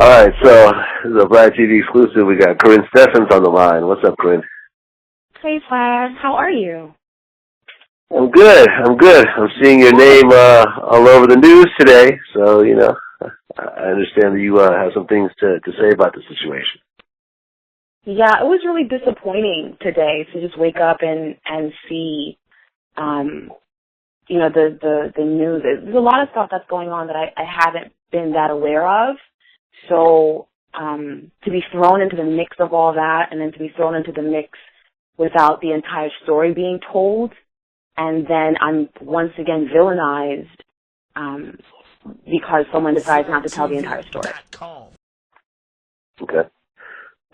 All right, so this is a Black TV exclusive. We got Karrine Steffans on the line. What's up, Karrine? Hey, Flash. How are you? I'm good. I'm seeing your name all over the news today, so, you know, I understand that you have some things to say about the situation. Yeah, it was really disappointing today to just wake up and see, you know, the news. There's a lot of stuff that's going on that I haven't been that aware of. So to be thrown into the mix of all that, and then to be thrown into the mix without the entire story being told, and then I'm once again villainized because someone decides not to tell the entire story. Okay.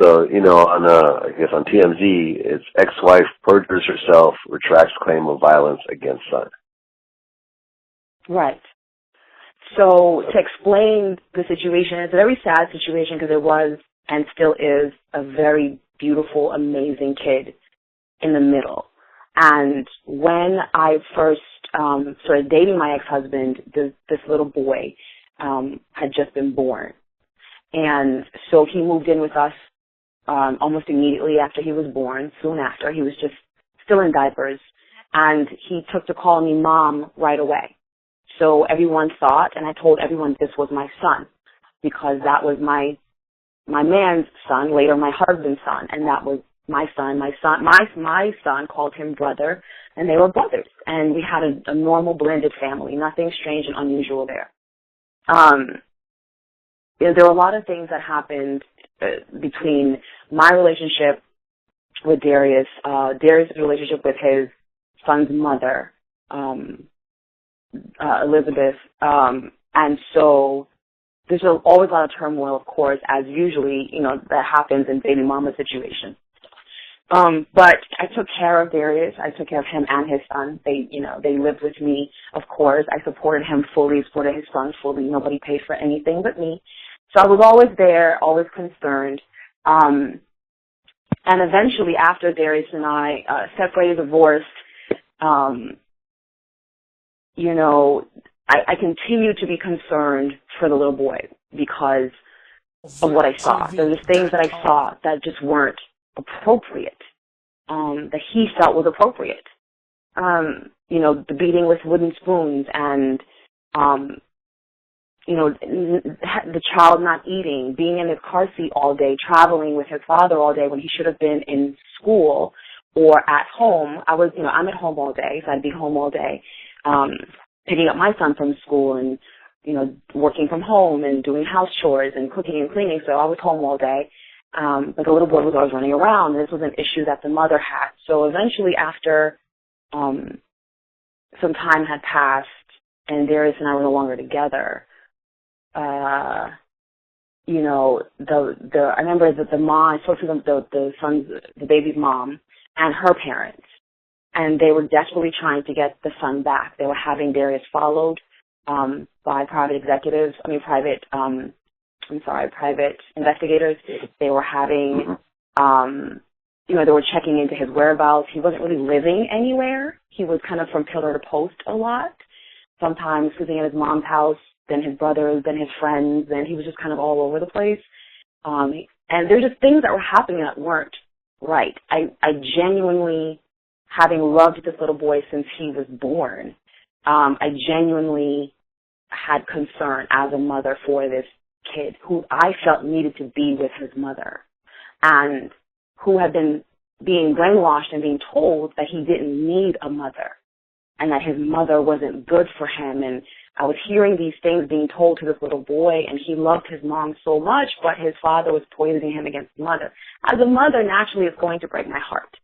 So, you know, I guess on TMZ, it's ex-wife perjures herself, retracts claim of violence against son. Right. So to explain the situation, it's a very sad situation because it was and still is a very beautiful, amazing kid in the middle. And when I first started dating my ex-husband, this little boy had just been born. And so he moved in with us almost immediately after he was born, soon after. He was just still in diapers. And he took to call me Mom right away. So everyone thought, and I told everyone this was my son, because that was my man's son, later my husband's son, and that was my son. My son called him brother, and they were brothers. And we had a normal blended family, nothing strange and unusual there. There were a lot of things that happened between my relationship with Darius, Darius' relationship with his son's mother, Elizabeth, and so there's always a lot of turmoil, of course, as usually, you know, that happens in baby mama situations. But I took care of Darius. I took care of him and his son. They lived with me, of course. I supported him fully, supported his son fully. Nobody paid for anything but me. So I was always there, always concerned. And eventually, after Darius and I separated, divorced, you know, I continued to be concerned for the little boy because of what I saw. There were things that I saw that just weren't appropriate, that he felt was appropriate. You know, the beating with wooden spoons and, you know, the child not eating, being in his car seat all day, traveling with his father all day when he should have been in school or at home. I'm at home all day, so I'd be home all day, picking up my son from school and, you know, working from home and doing house chores and cooking and cleaning, so I was home all day. But the little boy was always running around, and this was an issue that the mother had. So eventually, after some time had passed and Darius and I were no longer together, you know, I remember that the mom, I spoke to the baby's mom and her parents, and they were desperately trying to get the son back. They were having Darius followed by private investigators. They were having, you know, they were checking into his whereabouts. He wasn't really living anywhere. He was kind of from pillar to post a lot, sometimes sleeping at his mom's house, then his brothers, then his friends, then he was just kind of all over the place. And there's just things that were happening that weren't right. I genuinely, having loved this little boy since he was born, I genuinely had concern as a mother for this kid who I felt needed to be with his mother and who had been being brainwashed and being told that he didn't need a mother and that his mother wasn't good for him. And I was hearing these things being told to this little boy, and he loved his mom so much, but his father was poisoning him against the mother. As a mother, naturally, it's going to break my heart.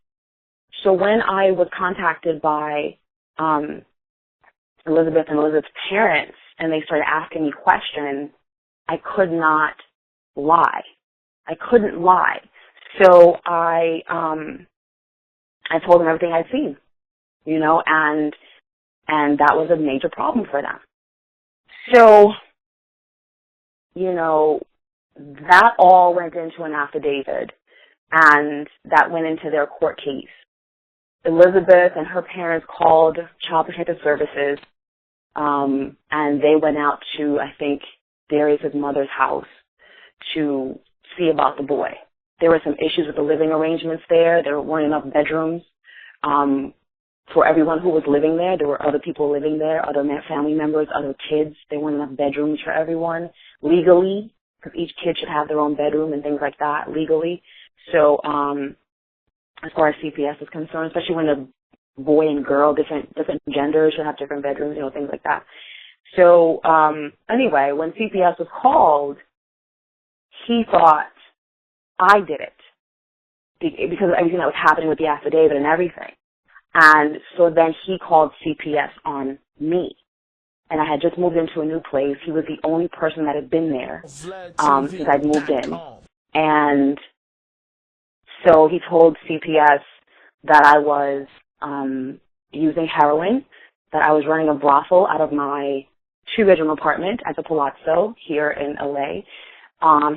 So when I was contacted by Elizabeth and Elizabeth's parents, and they started asking me questions, I could not lie. I couldn't lie. So I told them everything I'd seen, you know, and that was a major problem for them. So, you know, that all went into an affidavit, and that went into their court case. Elizabeth and her parents called Child Protective Services, and they went out to, I think, Darius' mother's house to see about the boy. There were some issues with the living arrangements there. There weren't enough bedrooms for everyone who was living there. There were other people living there, other family members, other kids. There weren't enough bedrooms for everyone legally, because each kid should have their own bedroom and things like that legally. So as far as CPS is concerned, especially when the boy and girl, different genders should have different bedrooms, things like that. So anyway, when CPS was called, he thought I did it because of everything that was happening with the affidavit and everything. And so then he called CPS on me. And I had just moved into a new place. He was the only person that had been there since I'd moved in. And so he told CPS that I was using heroin, that I was running a brothel out of my 2-bedroom apartment at the Palazzo here in LA.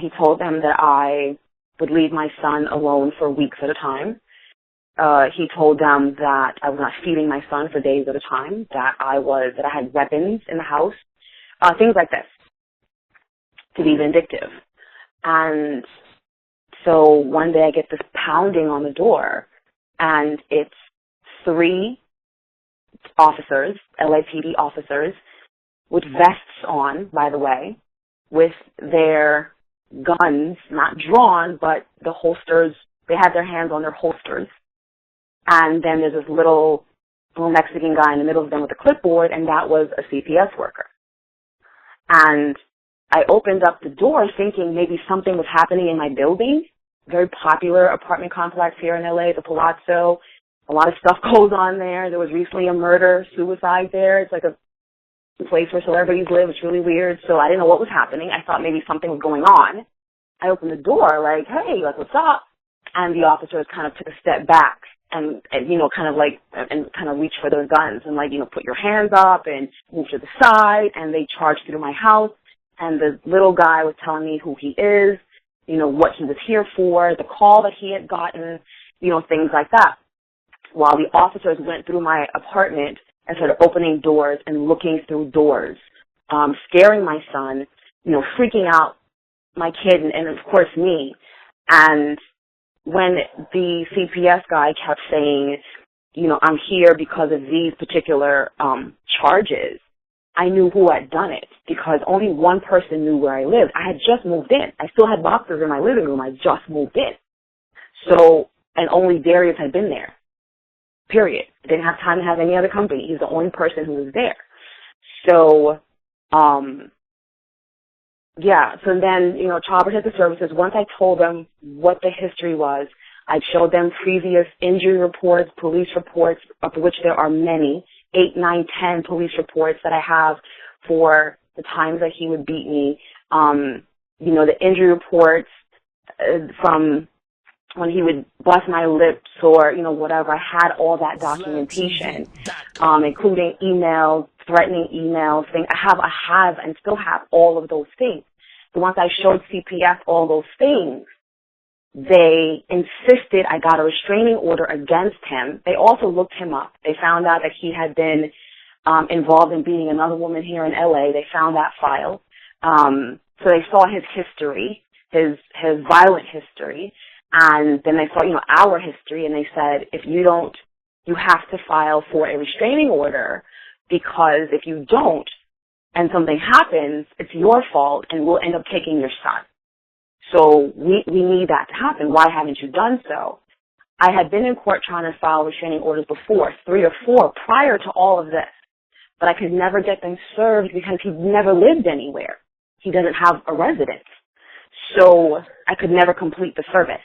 He told them that I would leave my son alone for weeks at a time. He told them that I was not feeding my son for days at a time, that I had weapons in the house, things like this, to be vindictive. And so one day I get this pounding on the door, and it's 3 officers, LAPD officers, with vests on, by the way, with their guns, not drawn, but the holsters, they had their hands on their holsters. And then there's this little Mexican guy in the middle of them with a clipboard, and that was a CPS worker. And I opened up the door thinking maybe something was happening in my building. Very popular apartment complex here in LA, the Palazzo. A lot of stuff goes on there. There was recently a murder, suicide there. It's like a place where celebrities live. It's really weird. So I didn't know what was happening. I thought maybe something was going on. I opened the door like, hey, like, what's up? And the officers kind of took a step back and kind of reached for their guns and put your hands up and move to the side, and they charged through my house. And the little guy was telling me who he is, what he was here for, the call that he had gotten, things like that. While the officers went through my apartment and started opening doors and looking through doors, scaring my son, freaking out my kid and of course me. And when the CPS guy kept saying, I'm here because of these particular charges, I knew who had done it because only one person knew where I lived. I had just moved in. I still had boxes in my living room. I just moved in. So, and only Darius had been there, period. I didn't have time to have any other company. He was the only person who was there. So, so then, Child Protective Services, once I told them what the history was, I showed them previous injury reports, police reports, of which there are many, 8, 9, 10 police reports that I have for the times that he would beat me. The injury reports from when he would bust my lips or, whatever. I had all that documentation, including emails, threatening emails, things. I have and still have all of those things. So once I showed CPS all those things, they insisted I got a restraining order against him. They also looked him up. They found out that he had been involved in beating another woman here in LA. They found that file. So they saw his history, his violent history, and then they saw, our history, and they said, if you don't, you have to file for a restraining order, because if you don't and something happens, it's your fault and we'll end up taking your son. So we need that to happen. Why haven't you done so? I had been in court trying to file restraining orders before, 3 or 4, prior to all of this. But I could never get them served because he never lived anywhere. He doesn't have a residence. So I could never complete the service.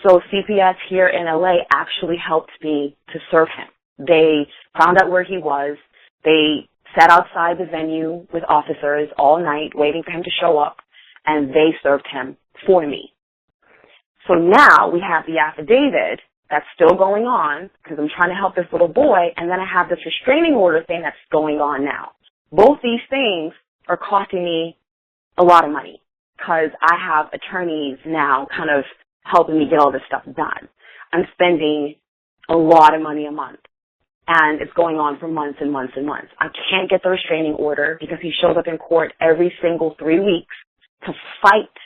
So CPS here in LA actually helped me to serve him. They found out where he was. They sat outside the venue with officers all night waiting for him to show up, and they served him for me. So now we have the affidavit that's still going on because I'm trying to help this little boy, and then I have this restraining order thing that's going on now. Both these things are costing me a lot of money because I have attorneys now kind of helping me get all this stuff done. I'm spending a lot of money a month, and it's going on for months and months and months. I can't get the restraining order because he shows up in court every single 3 weeks to fight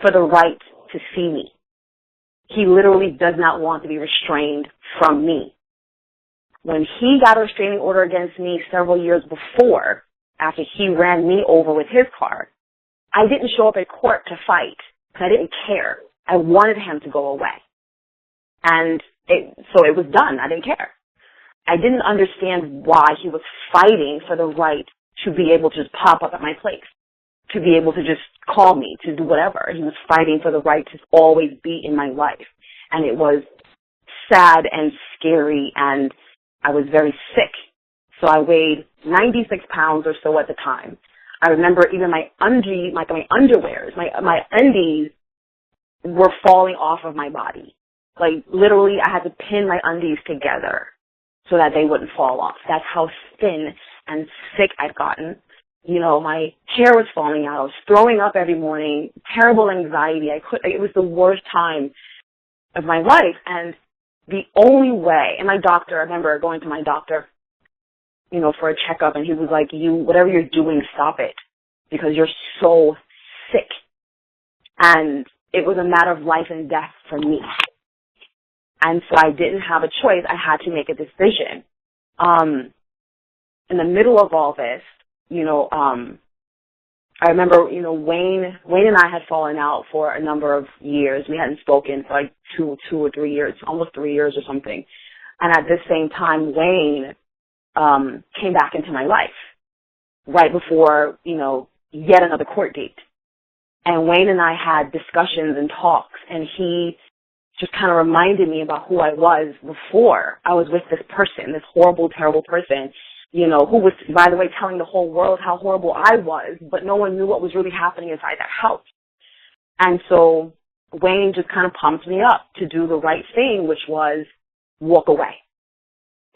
for the right to see me. He literally does not want to be restrained from me. When he got a restraining order against me several years before, after he ran me over with his car, I didn't show up at court to fight because I didn't care. I wanted him to go away. And so it was done. I didn't care. I didn't understand why he was fighting for the right to be able to just pop up at my place, to be able to just call me, to do whatever. He was fighting for the right to always be in my life. And it was sad and scary, and I was very sick. So I weighed 96 pounds or so at the time. I remember even my underwears, my undies were falling off of my body. Like, literally, I had to pin my undies together so that they wouldn't fall off. That's how thin and sick I'd gotten. You know, my hair was falling out. I was throwing up every morning, terrible anxiety. It was the worst time of my life. And the only way, and my doctor, I remember going to my doctor, you know, for a checkup, and he was like, whatever you're doing, stop it, because you're so sick. And it was a matter of life and death for me. And so I didn't have a choice. I had to make a decision. In the middle of all this, you know, I remember, you know, Wayne and I had fallen out for a number of years. We hadn't spoken for like two or 3 years, almost 3 years or something. And at this same time, Wayne came back into my life right before, you know, yet another court date. And Wayne and I had discussions and talks, and he just kind of reminded me about who I was before I was with this person, this horrible, terrible person, you know, who was, by the way, telling the whole world how horrible I was, but no one knew what was really happening inside that house. And so Wayne just kind of pumped me up to do the right thing, which was walk away,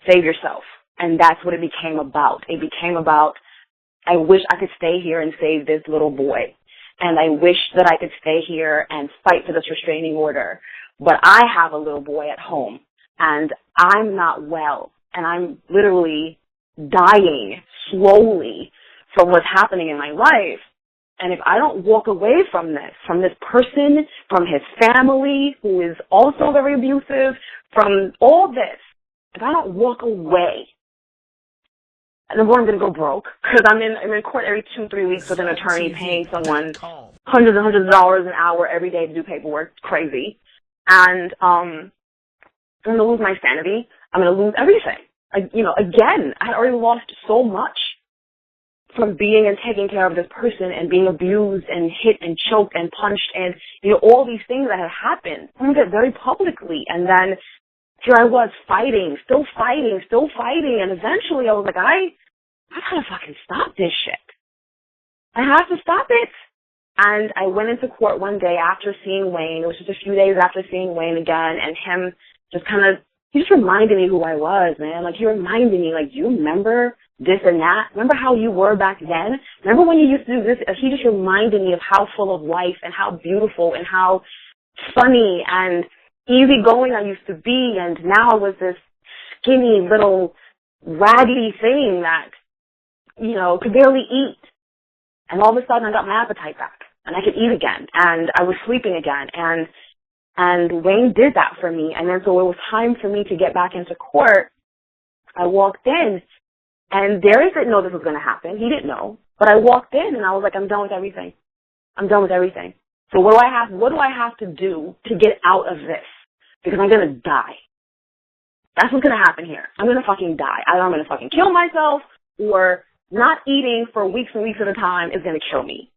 save yourself. And that's what it became about. It became about, I wish I could stay here and save this little boy. And I wish that I could stay here and fight for this restraining order. But I have a little boy at home, and I'm not well, and I'm literally dying slowly from what's happening in my life. And if I don't walk away from this person, from his family, who is also very abusive, from all this, if I don't walk away, number one, I'm going to go broke, because I'm in court every 2-3 weeks with an attorney paying someone hundreds and hundreds of dollars an hour every day to do paperwork. It's crazy. And I'm going to lose my sanity. I'm going to lose everything. Again, I had already lost so much from being and taking care of this person and being abused and hit and choked and punched and, you know, all these things that had happened. Some of it very publicly. And then here I was fighting. And eventually I was like, I gotta fucking stop this shit. I have to stop it. And I went into court one day after seeing Wayne. It was just a few days after seeing Wayne again, and him just he just reminded me who I was, man. Like, he reminded me, like, do you remember this and that? Remember how you were back then? Remember when you used to do this? He just reminded me of how full of life and how beautiful and how funny and easygoing I used to be, and now I was this skinny little raggedy thing that, you know, could barely eat. And all of a sudden I got my appetite back, and I could eat again, and I was sleeping again, and Wayne did that for me. And then so it was time for me to get back into court. I walked in, and Darius didn't know this was going to happen. He didn't know. But I walked in, and I was like, I'm done with everything. So what do I have to do to get out of this? Because I'm going to die. That's what's going to happen here. I'm going to fucking die. Either I'm going to fucking kill myself, or not eating for weeks and weeks at a time is going to kill me.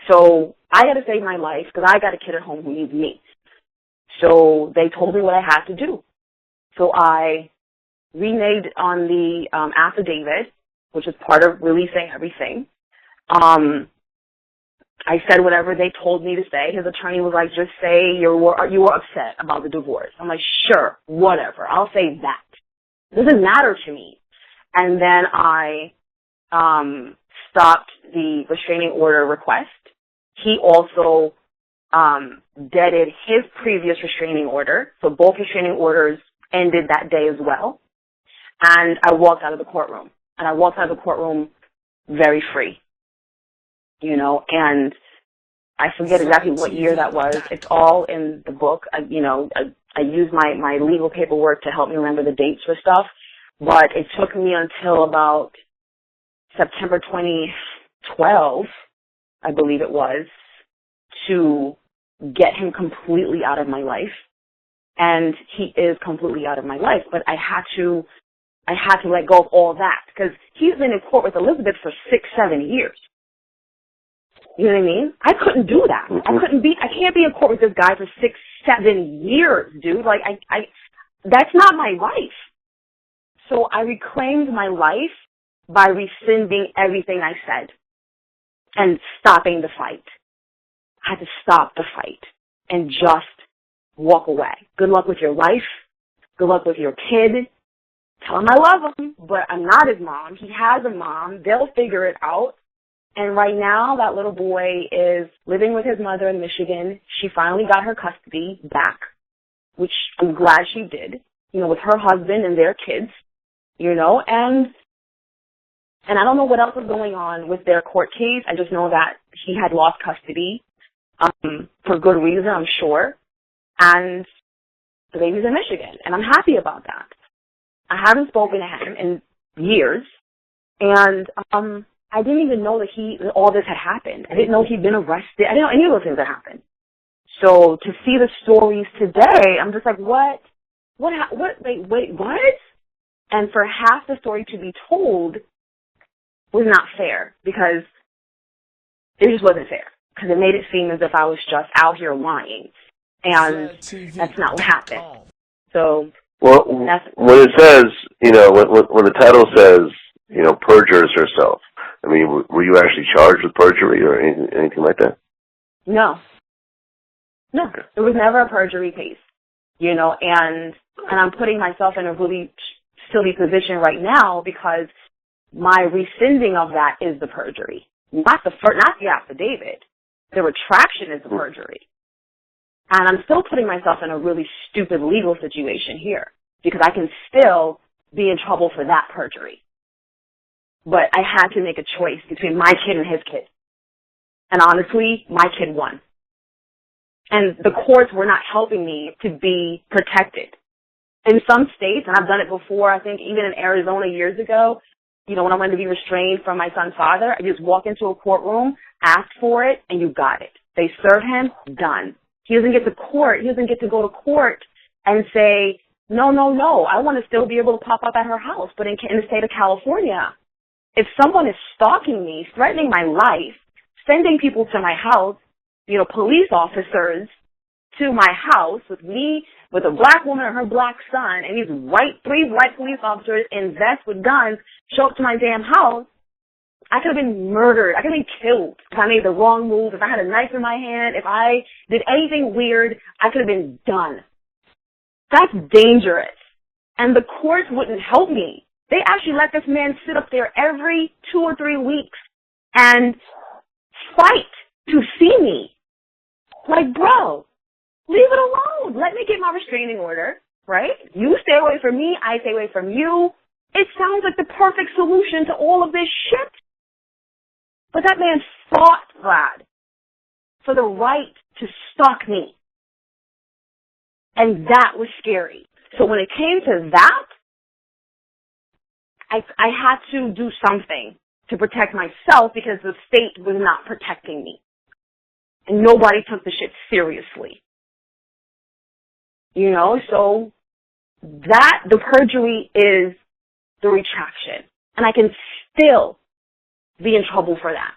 So I got to save my life, because I got a kid at home who needs me. So they told me what I had to do. So I reneged on the affidavit, which is part of releasing everything. I said whatever they told me to say. His attorney was like, just say you were upset about the divorce. I'm like, sure, whatever. I'll say that. It doesn't matter to me. And then I stopped the restraining order request. He also deaded his previous restraining order. So both restraining orders ended that day as well. And I walked out of the courtroom. And I walked out of the courtroom very free. and I forget exactly what year that was. It's all in the book. I use my legal paperwork to help me remember the dates for stuff, but it took me until about September 2012, I believe it was, to get him completely out of my life. And he is completely out of my life, but I had to let go of all that because he's been in court with Elizabeth for 6-7 years. You know what I mean? I couldn't do that. I can't be in court with this guy for 6-7 years, dude. Like, that's not my life. So I reclaimed my life by rescinding everything I said and stopping the fight. I had to stop the fight and just walk away. Good luck with your life. Good luck with your kid. Tell him I love him, but I'm not his mom. He has a mom. They'll figure it out. And right now, that little boy is living with his mother in Michigan. She finally got her custody back, which I'm glad she did, with her husband and their kids, and I don't know what else was going on with their court case. I just know that he had lost custody, for good reason, I'm sure. And the baby's in Michigan, and I'm happy about that. I haven't spoken to him in years, and I didn't even know that all this had happened. I didn't know he'd been arrested. I didn't know any of those things had happened. So to see the stories today, I'm just like, what? Wait, what? And for half the story to be told was not fair because it just wasn't fair because it made it seem as if I was just out here lying. And that's not what happened. So, well, when it says, when the title says, perjures herself, I mean, were you actually charged with perjury or anything like that? No. It was never a perjury case, and I'm putting myself in a really silly position right now because my rescinding of that is the perjury, not the affidavit. The retraction is the perjury. And I'm still putting myself in a really stupid legal situation here because I can still be in trouble for that perjury. But I had to make a choice between my kid and his kid. And honestly, my kid won. And the courts were not helping me to be protected. In some states, and I've done it before, I think even in Arizona years ago, when I wanted to be restrained from my son's father, I just walk into a courtroom, ask for it, and you got it. They serve him, done. He doesn't get to court. He doesn't get to go to court and say, no, I want to still be able to pop up at her house. But in the state of California, if someone is stalking me, threatening my life, sending people to my house, police officers to my house with me, with a black woman and her black son, and these 3 white police officers in vests with guns show up to my damn house, I could have been murdered. I could have been killed if I made the wrong move, if I had a knife in my hand, if I did anything weird, I could have been done. That's dangerous. And the courts wouldn't help me. They actually let this man sit up there every 2 or 3 weeks and fight to see me. Like, bro, leave it alone. Let me get my restraining order, right? You stay away from me. I stay away from you. It sounds like the perfect solution to all of this shit. But that man fought, Vlad, for the right to stalk me. And that was scary. So when it came to that, I had to do something to protect myself because the state was not protecting me. And nobody took the shit seriously. So the perjury is the retraction. And I can still be in trouble for that.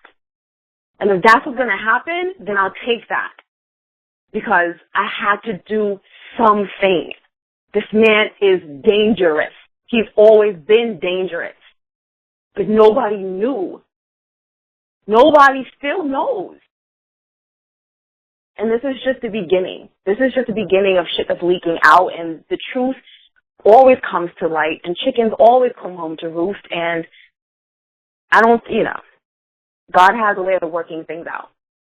And if that's what's going to happen, then I'll take that. Because I had to do something. This man is dangerous. He's always been dangerous. But nobody knew. Nobody still knows. And this is just the beginning. This is just the beginning of shit that's leaking out, and the truth always comes to light, and chickens always come home to roost, and God has a way of working things out,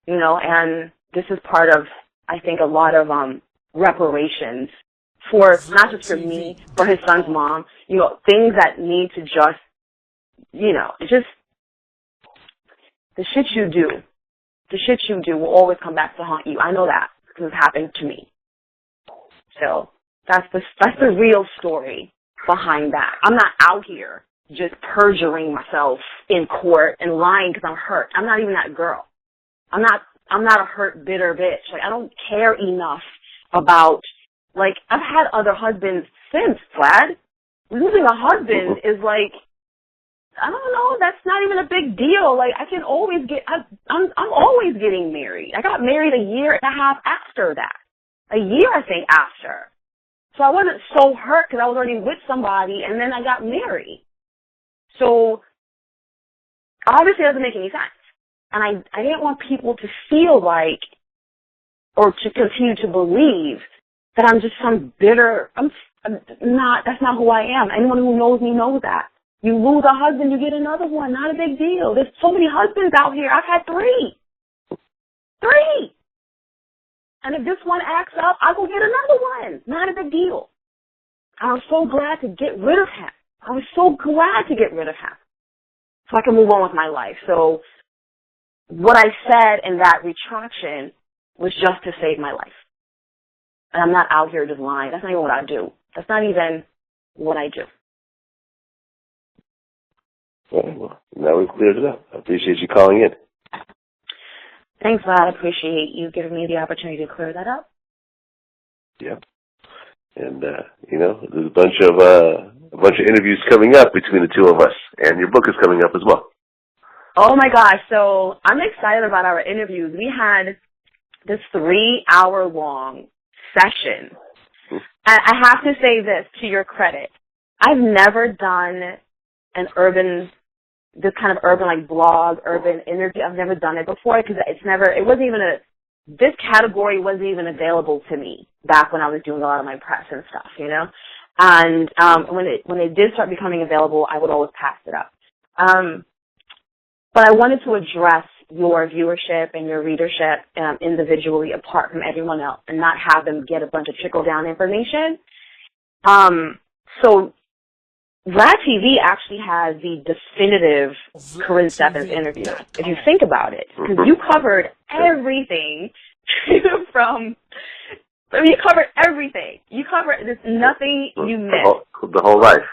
and this is part of, I think, a lot of reparations for, not just for me, for his son's mom, things that need to just, the shit you do the shit you do will always come back to haunt you. I know that because it's happened to me. So that's the real story behind that. I'm not out here just perjuring myself in court and lying because I'm hurt. I'm not even that girl. I'm not a hurt, bitter bitch. Like, I don't care enough about, like, I've had other husbands since, Vlad. Losing a husband is like, I don't know, that's not even a big deal. Like, I can always I'm always getting married. I got married a year and a half after that. A year, I think, after. So I wasn't so hurt because I was already with somebody, and then I got married. So obviously it doesn't make any sense. And I didn't want people to feel like, or to continue to believe that I'm just some bitter, that's not who I am. Anyone who knows me knows that. You lose a husband, you get another one. Not a big deal. There's so many husbands out here. I've had 3. And if this one acts up, I'll go get another one. Not a big deal. I was so glad to get rid of him. So I can move on with my life. So what I said in that retraction was just to save my life. And I'm not out here just lying. That's not even what I do. That's not even what I do. Well, now we've cleared it up. I appreciate you calling in. Thanks, Vlad. I appreciate you giving me the opportunity to clear that up. Yeah. And, there's a bunch of interviews coming up between the two of us, and your book is coming up as well. Oh my gosh. So I'm excited about our interviews. We had this 3-hour-long session. And I have to say this to your credit. I've never done this kind of urban, like, blog, urban interview. I've never done it before because this category wasn't even available to me back when I was doing a lot of my press and stuff, And when it did start becoming available, I would always pass it up. But I wanted to address your viewership and your readership individually apart from everyone else and not have them get a bunch of trickle-down information. So Vlad TV actually has the definitive Karrine Steffans interview, if you think about it, because you covered everything you covered everything. You covered, there's nothing you missed. The whole life.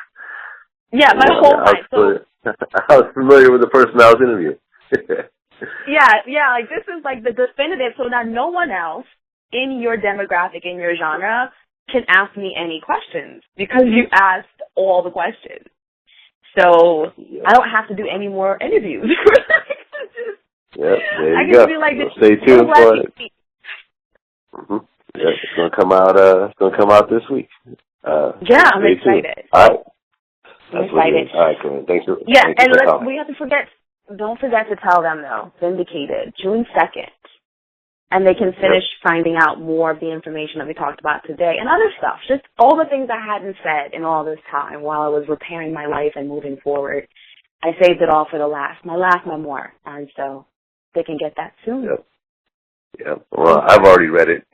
Yeah, my whole life. I was familiar with the person I was interviewing. Yeah, like, this is like the definitive, so that no one else in your demographic, in your genre, can ask me any questions because you asked all the questions. So I don't have to do any more interviews. There I you can go. be like, Stay tuned for it. Yeah, it's gonna come out. It's gonna come out this week. Yeah, I'm excited. All right. I'm excited. All right, Karrine. Thanks for. Yeah, thanks and for we have to forget. Don't forget to tell them though. Vindicated, June 2nd. And they can finish finding out more of the information that we talked about today and other stuff. Just all the things I hadn't said in all this time while I was repairing my life and moving forward. I saved it all for my last memoir. And so they can get that soon. Yep. Well, I've already read it,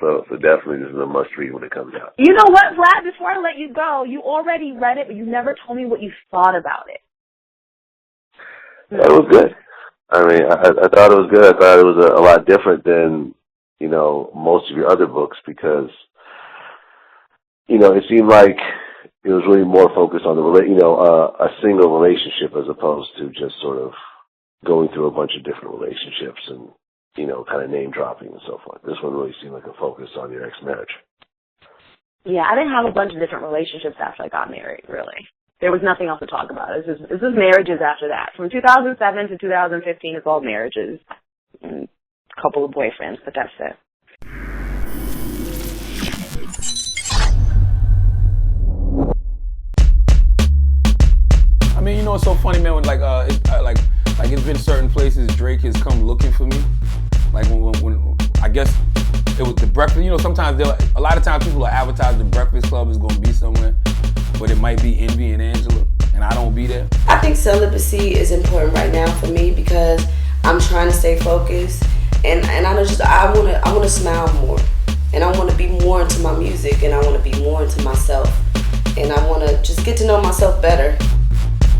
so definitely this is a must read when it comes out. You know what, Vlad, before I let you go, you already read it, but you never told me what you thought about it. It was good. I mean, I thought it was good. I thought it was a lot different than, most of your other books because, it seemed like it was really more focused on a single relationship as opposed to just sort of going through a bunch of different relationships and, kind of name dropping and so forth. This one really seemed like a focus on your ex-marriage. Yeah, I didn't have a bunch of different relationships after I got married, really. There was nothing else to talk about. It's just marriages after that. From 2007 to 2015, it's all marriages and a couple of boyfriends, but that's it. I mean, it's so funny, man. When it's been certain places Drake has come looking for me. Like when I guess it was the Breakfast. Sometimes a lot of times people will advertise the Breakfast Club is going to be somewhere, but it might be Envy and Angela, and I don't be there. I think celibacy is important right now for me because I'm trying to stay focused, and I want to smile more, and I want to be more into my music, and I want to be more into myself, and I want to just get to know myself better.